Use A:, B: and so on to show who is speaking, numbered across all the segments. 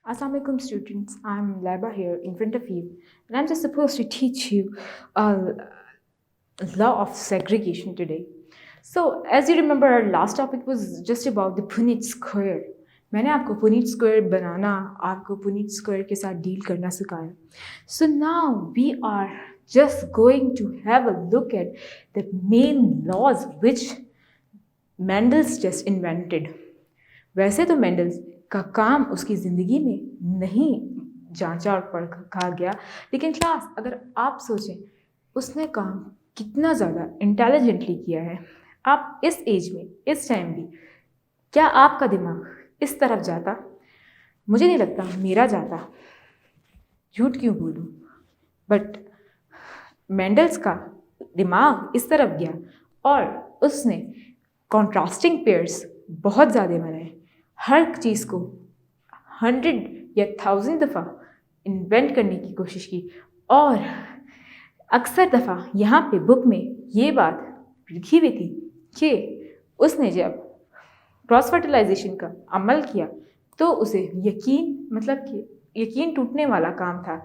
A: Assalamualaikum students, I'm Laba here in front of you, and I'm just supposed to teach you a law of segregation today. So, as you remember, our last topic was just about the Punnett square. मैंने आपको Puneet square बनाना, आपको Puneet square के साथ deal करना सिखाया. So now we are just going to have a look at the main laws which Mendel's just invented. वैसे तो Mendel का काम उसकी ज़िंदगी में नहीं जांचा और पढ़ा गया, लेकिन क्लास अगर आप सोचें उसने काम कितना ज़्यादा इंटेलिजेंटली किया है. आप इस एज में, इस टाइम भी, क्या आपका दिमाग इस तरफ जाता? मुझे नहीं लगता मेरा जाता. झूठ क्यों बोलूं? बट मेंडल्स का दिमाग इस तरफ गया और उसने कॉन्ट्रास्टिंग पेयर्स बहुत ज़्यादा बनाए. हर चीज़ को 100 या 1000 दफ़ा इन्वेंट करने की कोशिश की और अक्सर दफ़ा यहाँ पे बुक में ये बात लिखी हुई थी कि उसने जब क्रॉस फर्टिलाइजेशन का अमल किया तो उसे यकीन टूटने वाला काम था.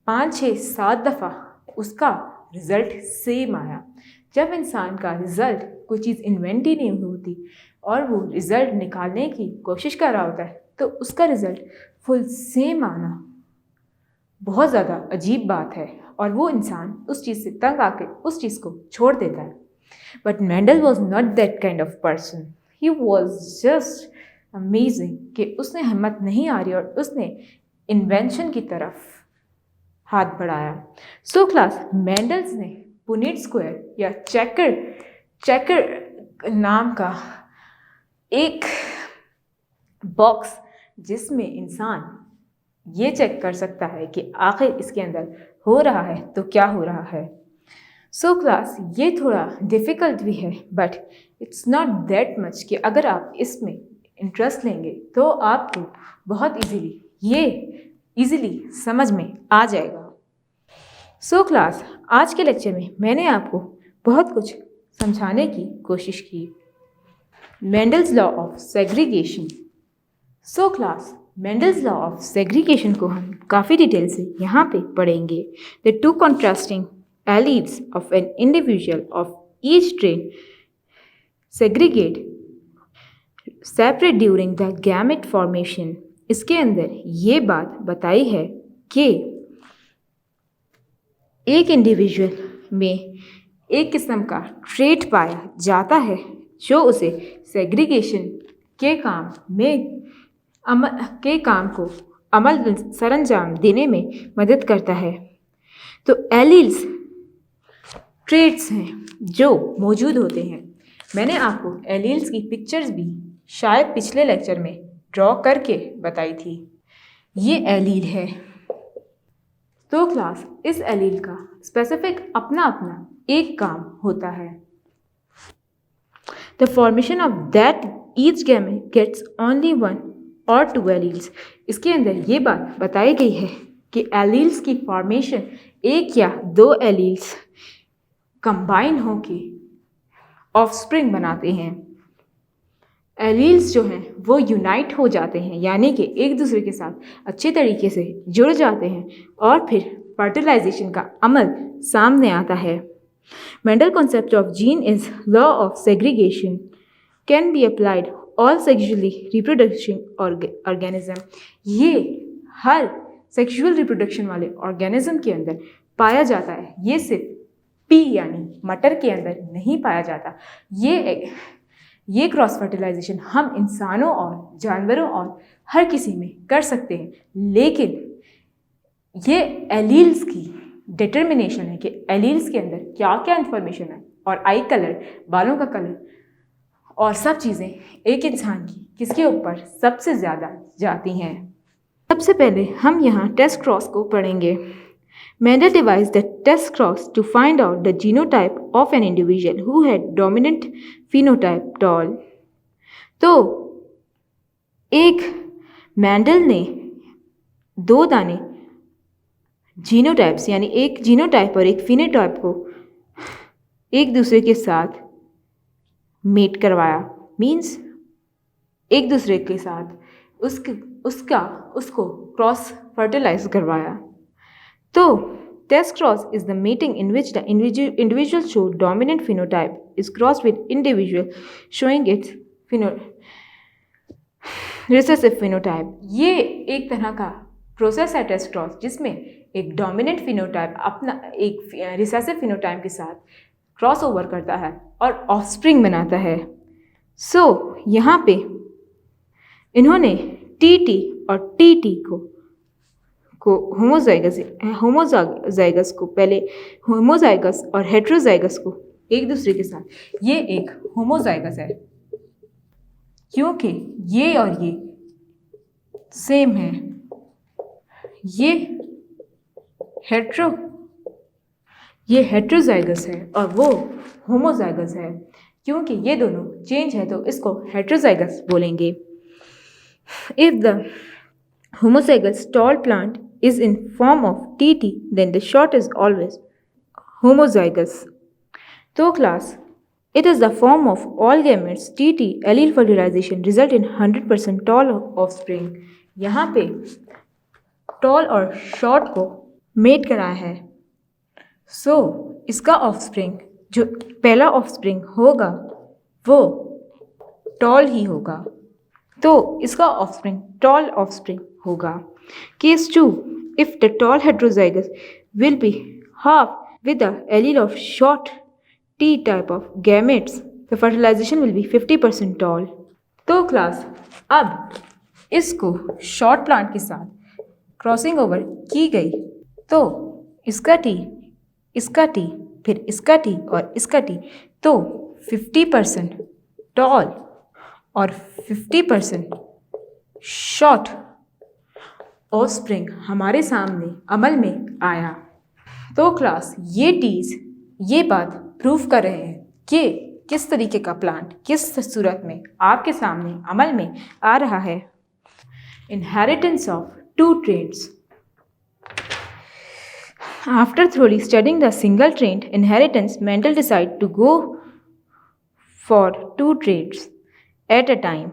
A: 5, 6, 7 दफ़ा उसका रिज़ल्ट सेम आया. जब इंसान का रिज़ल्ट कोई चीज़ इन्वेंट ही नहीं होती और वो रिज़ल्ट निकालने की कोशिश कर रहा होता है तो उसका रिज़ल्ट फुल सेम आना बहुत ज़्यादा अजीब बात है और वो इंसान उस चीज़ से तंग आके उस चीज़ को छोड़ देता है. But Mendel was not that kind of person. He was just amazing कि उसने हिम्मत नहीं हारी और उसने इन्वेंशन की तरफ हाथ बढ़ाया. सो क्लास मेंडल्स ने पुनेट स्क्वायर या चेकर नाम का एक बॉक्स जिसमें इंसान ये चेक कर सकता है कि आखिर इसके अंदर हो रहा है तो क्या हो रहा है. सो क्लास ये थोड़ा डिफ़िकल्ट भी है but it's not that much कि अगर आप इसमें इंटरेस्ट लेंगे तो आपको बहुत इजीली समझ में आ जाएगा. सो क्लास आज के लेक्चर में मैंने आपको बहुत कुछ समझाने की कोशिश की. Mendel's law of segregation. So class Mendel's law of segregation को हम काफ़ी डिटेल से यहाँ पे पढ़ेंगे. The two contrasting alleles of an individual of each train segregate separate during the gamete formation. इसके अंदर ये बात बताई है कि एक इंडिविजुअल में एक किस्म का ट्रेट पाया जाता है जो उसे सेग्रीगेशन के काम को अमल सरंजाम देने में मदद करता है. तो एलील्स ट्रेट्स हैं जो मौजूद होते हैं. मैंने आपको एलील्स की पिक्चर्स भी शायद पिछले लेक्चर में ड्रॉ करके बताई थी. ये एलील है. तो क्लास इस एलील का स्पेसिफिक अपना एक काम होता है. The formation of that each gamete gets only 1 और 2 एलील्स. इसके अंदर ये बात बताई गई है कि एलील्स की फॉर्मेशन 1 या 2 एलील्स कंबाइन होके ऑफस्प्रिंग बनाते हैं. एलील्स जो हैं वो यूनाइट हो जाते हैं यानी कि एक दूसरे के साथ अच्छे तरीके से जुड़ जाते हैं और फिर फर्टिलाइजेशन का अमल सामने आता है. Mendel concept of gene is law of segregation can be applied all sexually reproduction organism. ये हर सेक्सुअल रिप्रोडक्शन वाले ऑर्गेनिज्म के अंदर पाया जाता है. ये सिर्फ पी यानी मटर के अंदर नहीं पाया जाता. ये क्रॉस फर्टिलाइजेशन हम इंसानों और जानवरों और हर किसी में कर सकते हैं, लेकिन ये एलील्स की डिटर्मिनेशन है कि एलील्स के अंदर क्या क्या इन्फॉर्मेशन है और आई कलर, बालों का कलर और सब चीज़ें एक इंसान की किसके ऊपर सबसे ज़्यादा जाती हैं. सबसे पहले हम यहाँ टेस्ट क्रॉस को पढ़ेंगे. Mendel devised the test cross to find out the genotype of an individual who had dominant phenotype doll. तो एक मेंडल ने 2 दाने जीनोटाइप्स यानी एक जीनोटाइप और एक फिनोटाइप को एक दूसरे के साथ मेट करवाया. मीन्स एक दूसरे के साथ उसको क्रॉस फर्टिलाइज करवाया। तो test cross is the meeting in which the individual show dominant phenotype is cross with individual showing its recessive phenotype. ये एक तरह का प्रोसेस है टेस्ट क्रॉस, जिसमें एक डोमिनेंट फिनोटाइप अपना एक रिसेसिव फिनोटाइप के साथ क्रॉस ओवर करता है और ऑफस्प्रिंग बनाता है। यहाँ पे इन्होंने टीटी और टीटी को होमोजाइगस को पहले होमोजाइगस और हेट्रोजाइगस को एक दूसरे के साथ, ये एक होमोजाइगस है क्योंकि ये और ये सेम है। ये हेट्रोजाइगस है और वो होमोजाइगस है। क्योंकि ये दोनों चेंज है तो इसको हेट्रोजाइगस बोलेंगे। If the homozygous tall plant is in form of TT, then the short is always homozygous. तो class, it is the form of all gametes TT allele fertilization result in 100% tall offspring. यहाँ पे tall और short को met कराया है। इसका offspring, जो पहला ऑफस्प्रिंग होगा वो tall ही होगा, तो इसका ऑफस्प्रिंग टॉल ऑफस्प्रिंग होगा। Case 2, if the tall heterozygous will be half with the allele of short T type of gametes, the fertilisation will be 50% tall. तो क्लास, अब इसको शॉर्ट प्लांट के साथ क्रॉसिंग ओवर की गई तो इसका टी, फिर इसका टी और इसका टी, तो 50% टॉल और 50% शॉर्ट ऑफस्प्रिंग हमारे सामने अमल में आया। तो क्लास, ये टीज ये बात प्रूव कर रहे हैं कि किस तरीके का प्लांट किस सूरत में आपके सामने अमल में आ रहा है। Inheritance of two traits. After thoroughly studying the single trait inheritance, Mendel decided to go for 2 traits at a time.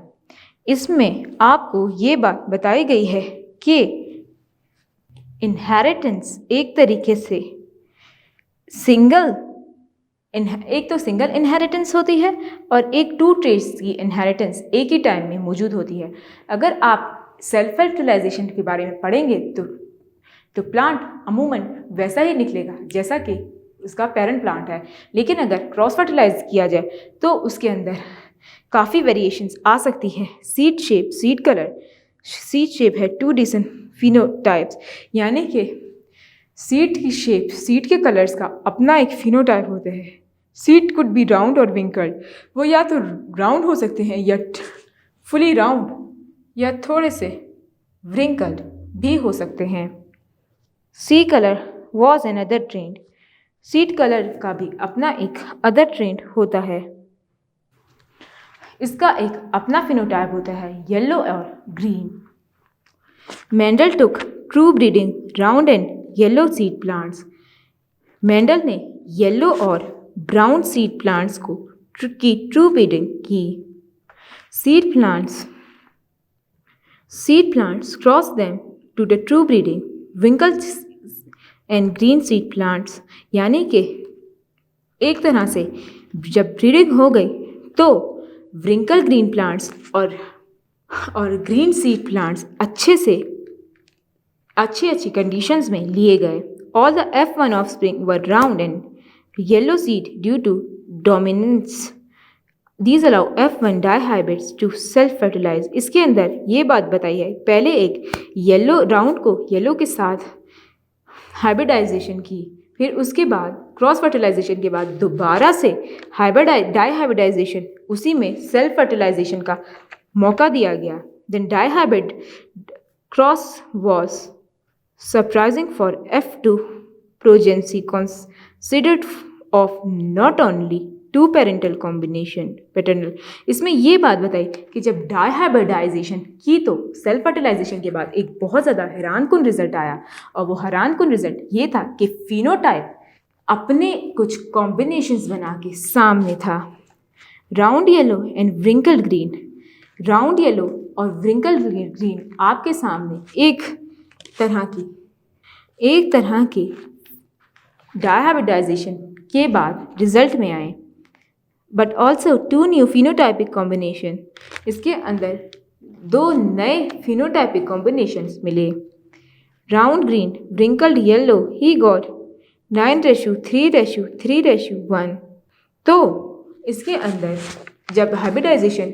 A: इसमें आपको ये बात बताई गई है कि इनहेरिटेंस एक तरीके से एक तो सिंगल इनहेरिटेंस होती है और एक 2 ट्रेट्स की इनहेरिटेंस एक ही टाइम में मौजूद होती है। अगर आप सेल्फ फर्टिलाइजेशन के बारे में पढ़ेंगे तो प्लांट अमूमन वैसा ही निकलेगा जैसा कि उसका पेरेंट प्लांट है, लेकिन अगर क्रॉस फर्टिलाइज किया जाए तो उसके अंदर काफ़ी वेरिएशंस आ सकती हैं। Seed shape, seed colour, seed shape है 2 डिसेंट फिनोटाइप्स, यानी कि सीड की शेप, सीड के कलर्स का अपना एक फिनोटाइप होता है। सीड कुड बी राउंड और विंकल्ड, वो या तो राउंड हो सकते हैं या फुली राउंड या थोड़े से व्रिंकल्ड भी हो सकते हैं। Seed colour was another trend, seed colour का भी अपना एक अदर ट्रेंड होता है। इसका एक अपना फिनोटाइप होता है येलो और green. Mendel took true breeding round and yellow seed plants. Mendel ने येलो और ब्राउन सीड प्लांट्स की ट्रू ब्रीडिंग की। Seed plants cross them to the true breeding wrinkle and green seed plants, यानी कि एक तरह से जब ब्रीडिंग हो गई तो व्रिंकल ग्रीन प्लांट्स और ग्रीन सीड प्लांट्स अच्छी कंडीशंस में लिए गए। All the F1 offspring were round and yellow seed due to dominance. These allow F1 dihybrids to self fertilize. इसके अंदर ये बात बताई है, पहले एक येलो राउंड को येलो के साथ हाइब्रिडाइजेशन की, फिर उसके बाद क्रॉस फर्टिलाइजेशन के बाद दोबारा से डाइहाइब्रिडाइजेशन, उसी में सेल्फ फर्टिलाइजेशन का मौका दिया गया। Then dihybrid cross was surprising for F2 progeny considered of not only 2 parental combination paternal. इसमें ये बात बताई कि जब डाइहाइब्रिडाइजेशन की तो सेल्फ फर्टिलाइजेशन के बाद एक बहुत ज़्यादा हैरानकुन रिजल्ट आया, और वो हैरानकुन रिजल्ट ये था कि फिनोटाइप अपने कुछ कॉम्बिनेशंस बना के सामने था। Round yellow and wrinkled green, round yellow और व्रिंकल ग्रीन आपके सामने एक तरह की डायहाइब्रिडाइजेशन के बाद रिजल्ट में आए, but also 2 new phenotypic combination, इसके अंदर 2 नए फिनोटाइपिक कॉम्बिनेशंस मिले। Round green wrinkled yellow he got 9:3:3:1। तो इसके अंदर जब हाइब्रिडाइजेशन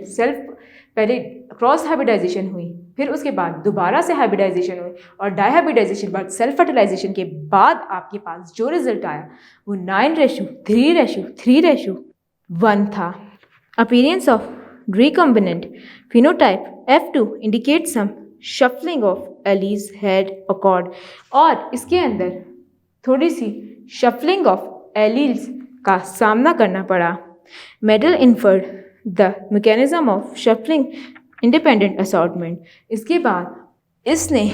A: पहले क्रॉस हाइब्रिडाइजेशन हुई, फिर उसके बाद दोबारा से हाइब्रिडाइजेशन हुई और डाइहाइब्रिडाइजेशन बाद सेल्फ फर्टिलाइजेशन के बाद आपके पास जो रिजल्ट आया वो 9:3:3:1 था। Appearance of recombinant phenotype F2 indicates some shuffling of alleles had occurred, और इसके अंदर थोड़ी सी shuffling of alleles का सामना करना पड़ा। Medal inferred the mechanism of shuffling independent assortment। इसके बाद इसने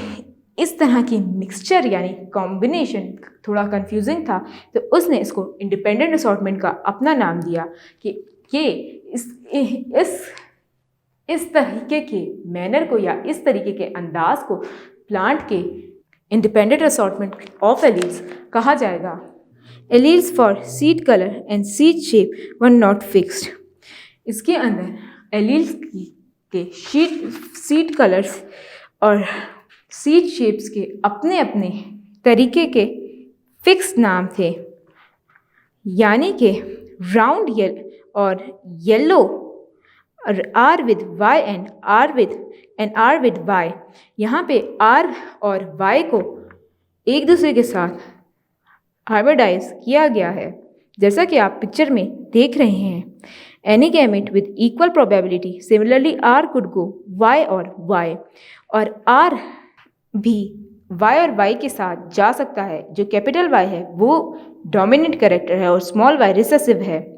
A: इस तरह की मिक्सचर यानी कॉम्बिनेशन थोड़ा कंफ्यूजिंग था, तो उसने इसको इंडिपेंडेंट असॉर्टमेंट का अपना नाम दिया कि ये इस तरीके के मैनर को या इस तरीके के अंदाज को प्लांट के इंडिपेंडेंट असॉर्टमेंट ऑफ एलील्स कहा जाएगा। Alleles for seed colour and seed shape were not fixed. इसके अंदर एलील्स के सीड कलर्स और सीड शेप्स के अपने अपने तरीके के फिक्स नाम थे, यानी कि राउंड और yellow R with Y and R with Y। यहाँ पे R और Y को एक दूसरे के साथ हाइब्रिडाइज किया गया है, जैसा कि आप पिक्चर में देख रहे हैं। Any gamete with equal probability similarly R could go Y और Y, और R भी Y और Y के साथ जा सकता है। जो कैपिटल Y है वो डोमिनेंट कैरेक्टर है और स्मॉल y रिसेसिव है।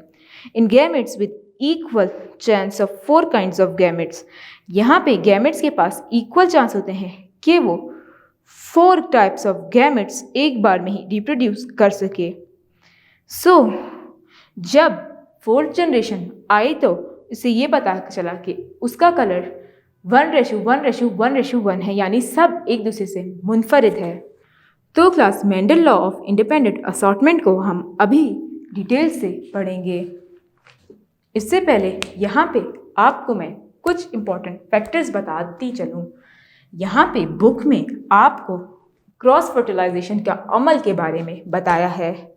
A: In gametes with equal chance of 4 kinds of gametes, यहाँ पे गैमेट्स के पास इक्वल चांस होते हैं कि वो 4 टाइप्स ऑफ गैमेट्स एक बार में ही रिप्रोड्यूस कर सके। सो जब 4th जनरेशन आई तो इससे ये पता चला कि उसका कलर 1:1:1:1 है, यानी सब एक दूसरे से मुनफरिद है। तो class Mendel law of independent assortment को हम अभी डिटेल से पढ़ेंगे। इससे पहले यहाँ पे आपको मैं कुछ इम्पॉर्टेंट फैक्टर्स बताती चलूँ। यहाँ पे बुक में आपको क्रॉस फर्टिलाइजेशन का अमल के बारे में बताया है।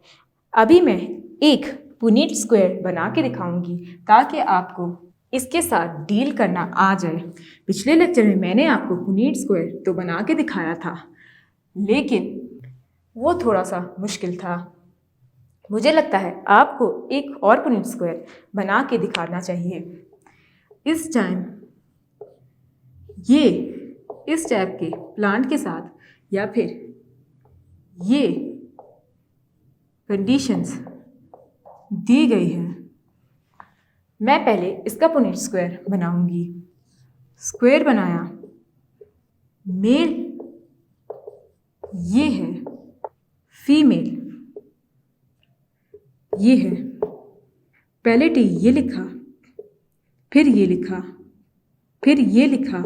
A: अभी मैं एक पुनीट स्क्वायर बना के दिखाऊंगी ताकि आपको इसके साथ डील करना आ जाए। पिछले लेक्चर में मैंने आपको पुनीट स्क्वायर तो बना के दिखाया था, लेकिन वो थोड़ा सा मुश्किल था। मुझे लगता है आपको एक और पुनीट स्क्वायर बना के दिखाना चाहिए। इस टाइम ये इस टाइप के प्लांट के साथ या फिर ये कंडीशंस दी गई है। मैं पहले इसका पुनीट स्क्वायर बनाऊंगी। स्क्वायर बनाया, मेल ये है, फीमेल ये है। पहले टी ये लिखा, फिर ये लिखा, फिर ये लिखा,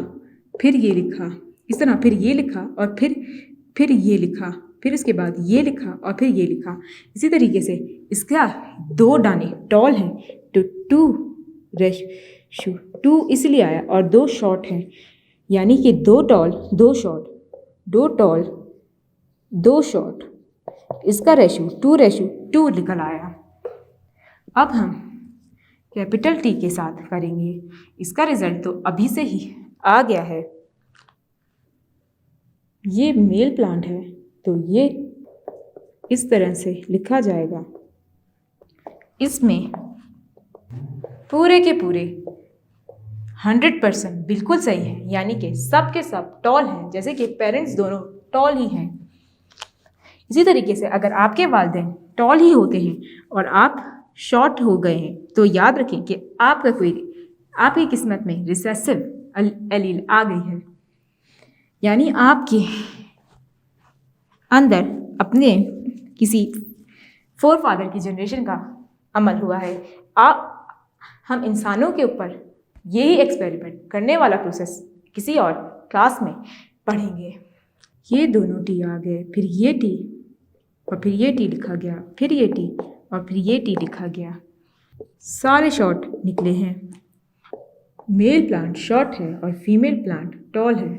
A: फिर ये लिखा, इस तरह फिर ये लिखा और फिर ये लिखा, फिर इसके बाद ये लिखा और फिर ये लिखा। इसी तरीके से इसका 2 दाने टॉल हैं तो 2:2 इसलिए आया, और 2 शॉर्ट हैं यानी कि 2 टॉल 2 शॉर्ट, 2 टॉल 2 शॉर्ट, इसका रेशो 2:2 निकल आया। अब हम कैपिटल टी के साथ करेंगे। इसका रिजल्ट तो अभी से ही आ गया है। ये मेल प्लांट है तो ये इस तरह से लिखा जाएगा। इसमें पूरे के पूरे 100% बिल्कुल सही है, यानी कि सब के सब टॉल हैं, जैसे कि पेरेंट्स दोनों टॉल ही हैं। इसी तरीके से अगर आपके वालिदैन टॉल ही होते हैं और आप शॉर्ट हो गए हैं तो याद रखें कि आपकी किस्मत में रिसेसिव एलील आ गई है, यानी आपके अंदर अपने किसी फोरफादर की जनरेशन का अमल हुआ है। हम इंसानों के ऊपर यही एक्सपेरिमेंट करने वाला प्रोसेस किसी और क्लास में पढ़ेंगे। ये दोनों टी आ गए, फिर ये टी और फिर ये टी लिखा गया, फिर ये टी और फिर ये टी लिखा गया। सारे शॉर्ट निकले हैं। मेल प्लांट शॉर्ट है और फीमेल प्लांट टॉल है।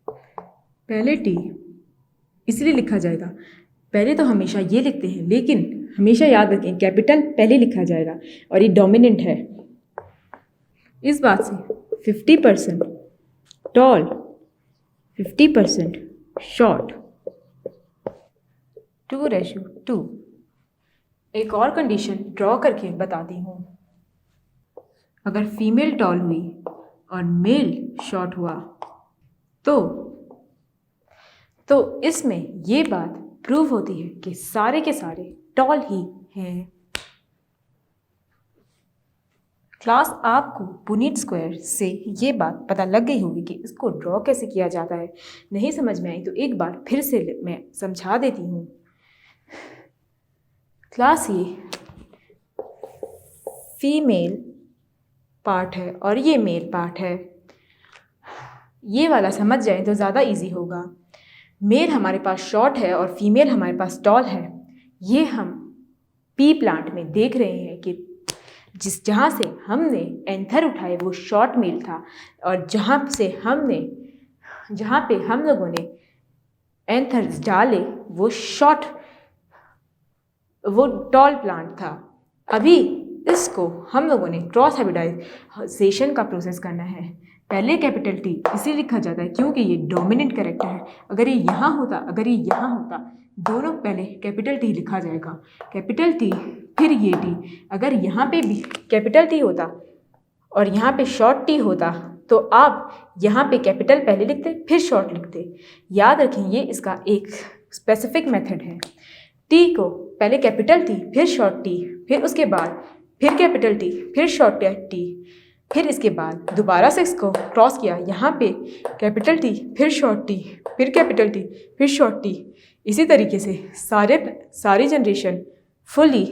A: पहले टी इसलिए लिखा जाएगा, पहले तो हमेशा ये लिखते हैं, लेकिन हमेशा याद रखें कैपिटल पहले लिखा जाएगा और ये डोमिनेंट है। इस बात से 50% टॉल, 50% शॉर्ट, 2:2। एक और कंडीशन ड्रॉ करके बताती हूँ। अगर फीमेल टॉल हुई और मेल शॉर्ट हुआ तो इसमें ये बात प्रूव होती है कि सारे के सारे टॉल ही हैं। क्लास आपको पुनीत स्क्वायर से ये बात पता लग गई होगी कि इसको ड्रॉ कैसे किया जाता है। नहीं समझ में आई तो एक बार फिर से मैं समझा देती हूँ। क्लास ये फीमेल पार्ट है और ये मेल पार्ट है। ये वाला समझ जाए तो ज़्यादा इजी होगा। मेल हमारे पास शॉर्ट है और फीमेल हमारे पास टॉल है। ये हम पी प्लांट में देख रहे हैं कि जहाँ से हमने एंथर उठाए वो शॉर्ट मेल था और जहाँ पे हम लोगों ने एंथर्स डाले वो टॉल प्लांट था। अभी इसको हम लोगों ने क्रॉस हाइब्रिडाइजेशन का प्रोसेस करना है। पहले कैपिटल टी इसे लिखा जाता है क्योंकि ये डोमिनेंट कैरेक्टर है। अगर ये यहाँ होता दोनों पहले कैपिटल टी लिखा जाएगा, कैपिटल टी फिर ये टी। अगर यहाँ पे भी कैपिटल टी होता और यहाँ पे शॉर्ट टी होता तो आप यहाँ पे कैपिटल पहले लिखते फिर शॉर्ट लिखते। याद रखें ये इसका एक स्पेसिफिक मेथड है। टी को पहले कैपिटल टी फिर शॉर्ट टी, फिर उसके बाद फिर कैपिटल टी फिर शॉर्ट टी, फिर इसके बाद दोबारा से इसको क्रॉस किया, यहाँ पे कैपिटल टी फिर शॉर्ट टी फिर कैपिटल टी फिर शॉर्ट टी। इसी तरीके से सारी जनरेशन फुली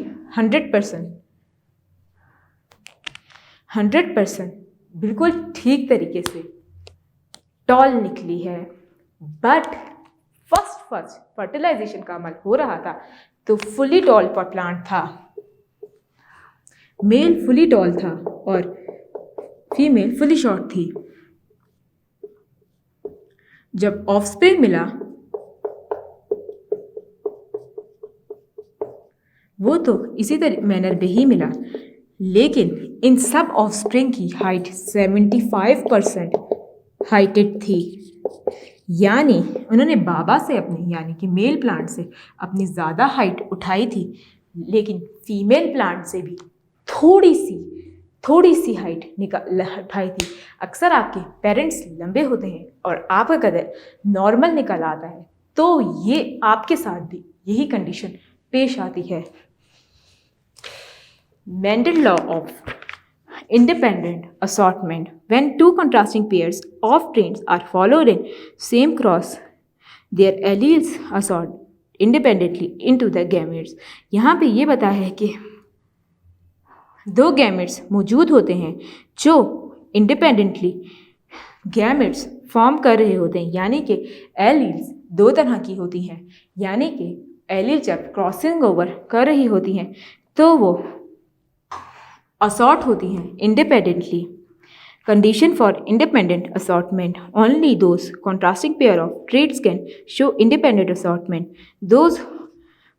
A: 100% बिल्कुल ठीक तरीके से टॉल निकली है। बट फर्स्ट फर्टिलाइजेशन का अमल हो रहा था तो फुली टॉल पर प्लांट था। मेल फुली टॉल था और फीमेल फुली शॉर्ट थी। जब ऑफस्प्रिंग मिला वो तो इसी मैनर में ही मिला, लेकिन इन सब ऑफस्प्रिंग की हाइट 75% हाइटेड थी। यानी उन्होंने बाबा से यानी कि मेल प्लांट से अपनी ज़्यादा हाइट उठाई थी, लेकिन फीमेल प्लांट से भी थोड़ी सी हाइट उठाई थी। अक्सर आपके पेरेंट्स लंबे होते हैं और आपका कदर नॉर्मल निकल आता है, तो ये आपके साथ भी यही कंडीशन पेश आती है। Mendel law of independent assortment. When two contrasting pairs of traits are followed in same cross, their alleles assort independently into the gametes. यहाँ पे ये बताया है कि दो गैमेट्स मौजूद होते हैं जो इंडिपेंडेंटली गैमेट्स फॉर्म कर रहे होते हैं, यानी कि एलील्स दो तरह की होती हैं। यानी कि एलील जब क्रॉसिंग ओवर कर रही होती हैं तो वो असॉर्ट होती हैं independently. Condition for independent assortment, only those contrasting pair of traits can show independent assortment, those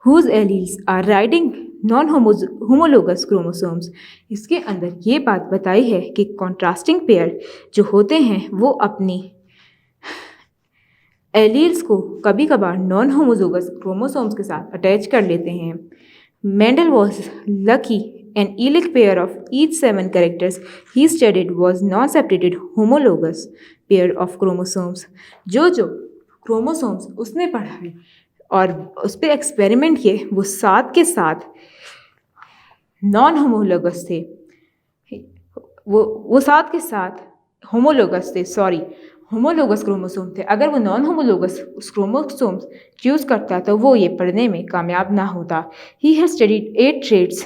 A: whose alleles are riding non homologous chromosomes. इसके अंदर ये बात बताई है कि कॉन्ट्रास्टिंग पेयर जो होते हैं वो अपनी एलील्स को कभी कभार नॉन होमोलोगस क्रोमोसोम्स के साथ अटैच कर लेते हैं। Mendel was lucky an allelic pair of each 7 characters he studied was non-separated homologous pair of chromosomes. जो क्रोमोसोम्स उसने पढ़ाए और उस पर एक्सपेरिमेंट किए वो 7 के 7 नॉन होमोलोगस थे। वो 7 के 7 होमोलोगस क्रोमोसोम थे। अगर वो नॉन होमोलोगस क्रोमोसोम्स चूज करता तो वो ये पढ़ने में कामयाब ना होता। ही हैज स्टडीड 8 ट्रेट्स,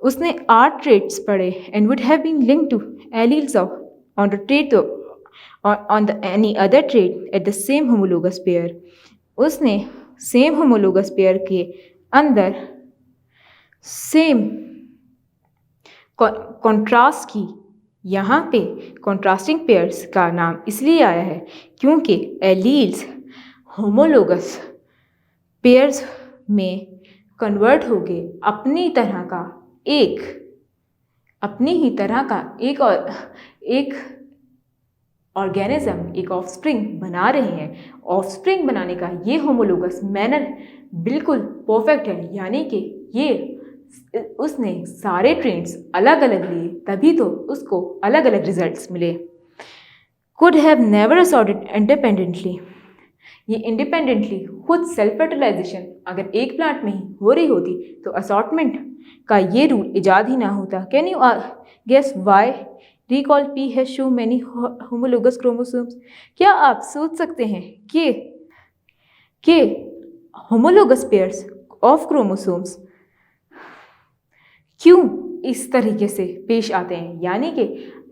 A: उसने 8 ट्रेट्स पढ़े and would have been linked to alleles on the trait on the any other trait at the same homologous pair, उसने सेम होमोलोगस पेयर के अंदर सेम कॉन्ट्रास्ट की। यहाँ पे कॉन्ट्रास्टिंग पेयर्स का नाम इसलिए आया है क्योंकि एलील्स होमोलोगस पेयर्स में कन्वर्ट हो गए अपनी ही तरह का एक ऑर्गेनिज्म, एक ऑफस्प्रिंग बना रहे हैं। ऑफस्प्रिंग बनाने का ये होमोलोगस मैनर बिल्कुल परफेक्ट है, यानी कि ये उसने सारे ट्रेंड्स अलग अलग लिए, तभी तो उसको अलग अलग रिजल्ट्स मिले। Could have never assorted independently, ये इंडिपेंडेंटली खुद सेल्फ फर्टिलाइजेशन अगर एक प्लांट में ही हो रही होती तो असॉर्टमेंट का ये रूल इजाद ही ना होता। Can you guess why recall P has show many homologous chromosomes? क्या आप सोच सकते हैं कि होमोलोगस पेयर्स ऑफ क्रोमोसोम्स क्यों इस तरीके से पेश आते हैं? यानी कि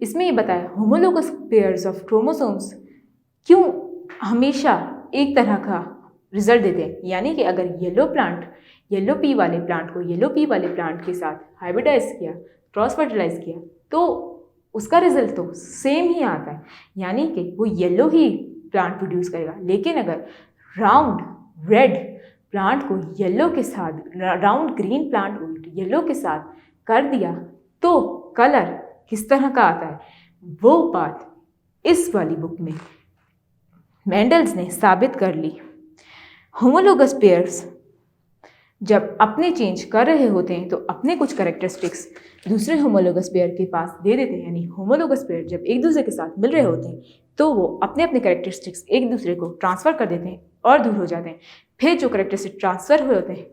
A: इसमें ये बताया होमोलोगस पेयर्स ऑफ क्रोमोसोम्स क्यों हमेशा एक तरह का रिजल्ट देते हैं। यानी कि अगर येलो पी वाले प्लांट को येलो पी वाले प्लांट के साथ हाइब्रिडाइज किया, क्रॉस फर्टिलाइज किया, तो उसका रिजल्ट तो सेम ही आता है, यानी कि वो येलो ही प्लांट प्रोड्यूस करेगा। लेकिन अगर राउंड रेड प्लांट को येलो के साथ, राउंड ग्रीन प्लांट को येलो के साथ कर दिया तो कलर किस तरह का आता है, वो बात इस वाली बुक में मेंडल्स ने साबित कर ली। होमोलोगस पेयर्स जब अपने चेंज कर रहे होते हैं तो अपने कुछ कैरेक्टरिस्टिक्स दूसरे होमोलोगस पेयर के पास दे देते हैं। यानी होमोलोगस पेयर जब एक दूसरे के साथ मिल रहे होते हैं तो वो अपने अपने कैरेक्टरिस्टिक्स एक दूसरे को ट्रांसफ़र कर देते हैं और दूर हो जाते हैं। फिर जो कैरेक्टरिस्टिक ट्रांसफ़र हुए होते हैं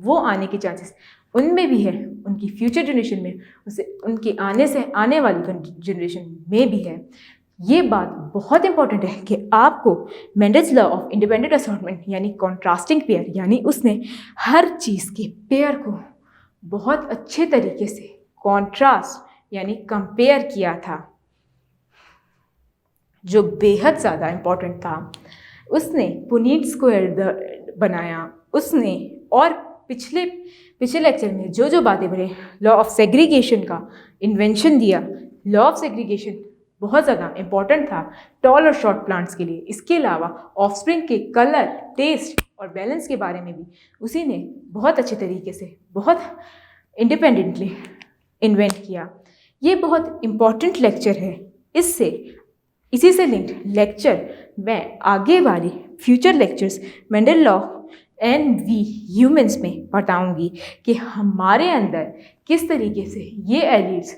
A: वो आने के चांसेस उनमें भी है, उनकी फ्यूचर जनरेशन में, उसे उनके आने से आने वाली जनरेशन में भी है। ये बात बहुत इंपॉर्टेंट है कि आपको Mendel's law of independent assortment यानी कॉन्ट्रास्टिंग पेयर, यानी उसने हर चीज़ के पेयर को बहुत अच्छे तरीके से कॉन्ट्रास्ट यानी कंपेयर किया था, जो बेहद ज़्यादा इम्पॉर्टेंट था। उसने पुनीत स्क्वायर बनाया उसने, और पिछले लेक्चर में जो बातें बढ़े, लॉ ऑफ सेग्रीगेशन का इन्वेंशन दिया। लॉ ऑफ सेग्रीगेशन बहुत ज़्यादा इम्पॉर्टेंट था टॉल और शॉर्ट प्लांट्स के लिए। इसके अलावा ऑफस्प्रिंग के कलर, टेस्ट और बैलेंस के बारे में भी उसी ने बहुत अच्छे तरीके से, बहुत इंडिपेंडेंटली इन्वेंट किया। ये बहुत इम्पॉर्टेंट लेक्चर है। इसी से लिंक्ड लेक्चर मैं आगे वाली future lectures Mendel law and we humans में बताऊंगी कि हमारे अंदर किस तरीके से ये एलील्स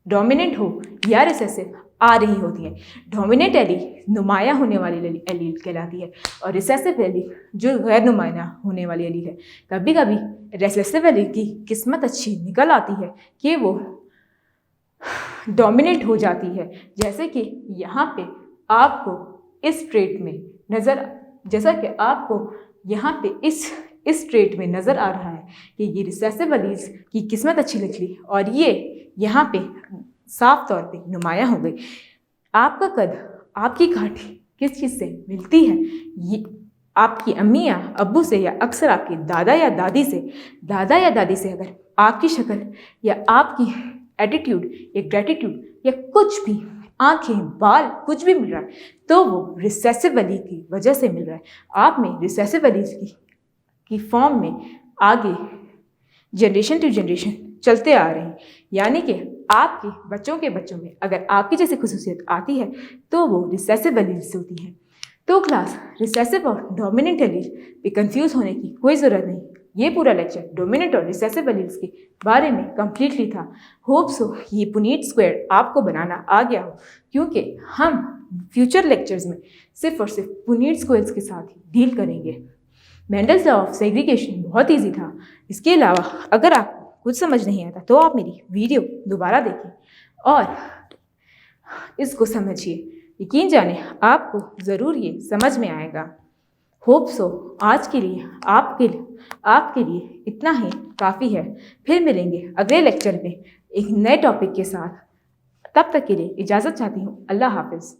A: डोमिनेंट हो या रिसेसिव आ रही होती है। डोमिनेंट एलील नुमायाँ होने वाली एलील कहलाती है और रिसेसिव एलील जो गैर नुमायाँ होने वाली एलील है। कभी कभी रिसेसिव एलील की किस्मत अच्छी निकल आती है कि वो डोमिनेंट हो जाती है। जैसे कि यहाँ पे आपको इस ट्रेट में इस ट्रेट में नज़र आ रहा है कि ये रिसेसिव एलील्स की किस्मत अच्छी निकली और ये यहाँ पे साफ तौर पे नुमायाँ हो गई। आपका कद, आपकी काठी किस चीज़ से मिलती है? ये आपकी अम्मी या अब्बू से, या अक्सर आपके दादा या दादी से अगर आपकी शक्ल या आपकी एटीट्यूड या ग्रेटिट्यूड या कुछ भी, आंखें, बाल, कुछ भी मिल रहा है तो वो रिसेसिव एलील की वजह से मिल रहा है। आप में रिसेसिव एलील की फॉर्म में आगे जनरेशन टू जनरेशन चलते आ रहे हैं। यानी कि आपके बच्चों के बच्चों में अगर आपकी जैसी खुसूसियत आती है तो वो रिसेसिव एलील से होती है। तो क्लास रिसेसिव और डोमिनेंट एलील पे कंफ्यूज होने की कोई ज़रूरत नहीं। ये पूरा लेक्चर डोमिनेंट और रिसेसिव एलील्स के बारे में कम्प्लीटली था। होप सो ये पुनीत स्क्वायर आपको बनाना आ गया हो, क्योंकि हम फ्यूचर लेक्चर्स में सिर्फ और सिर्फ पुनीत स्क्वायर्स के साथ ही डील करेंगे। मेंडल्स लॉ ऑफ सेग्रीगेशन बहुत ईजी था। इसके अलावा अगर आपको कुछ समझ नहीं आता तो आप मेरी वीडियो दोबारा देखें और इसको समझिए। यकीन जाने आपको ज़रूर ये समझ में आएगा। होप सो आज के लिए आपके लिए इतना ही काफ़ी है। फिर मिलेंगे अगले लेक्चर में एक नए टॉपिक के साथ। तब तक के लिए इजाज़त चाहती हूँ। अल्लाह हाफिज़।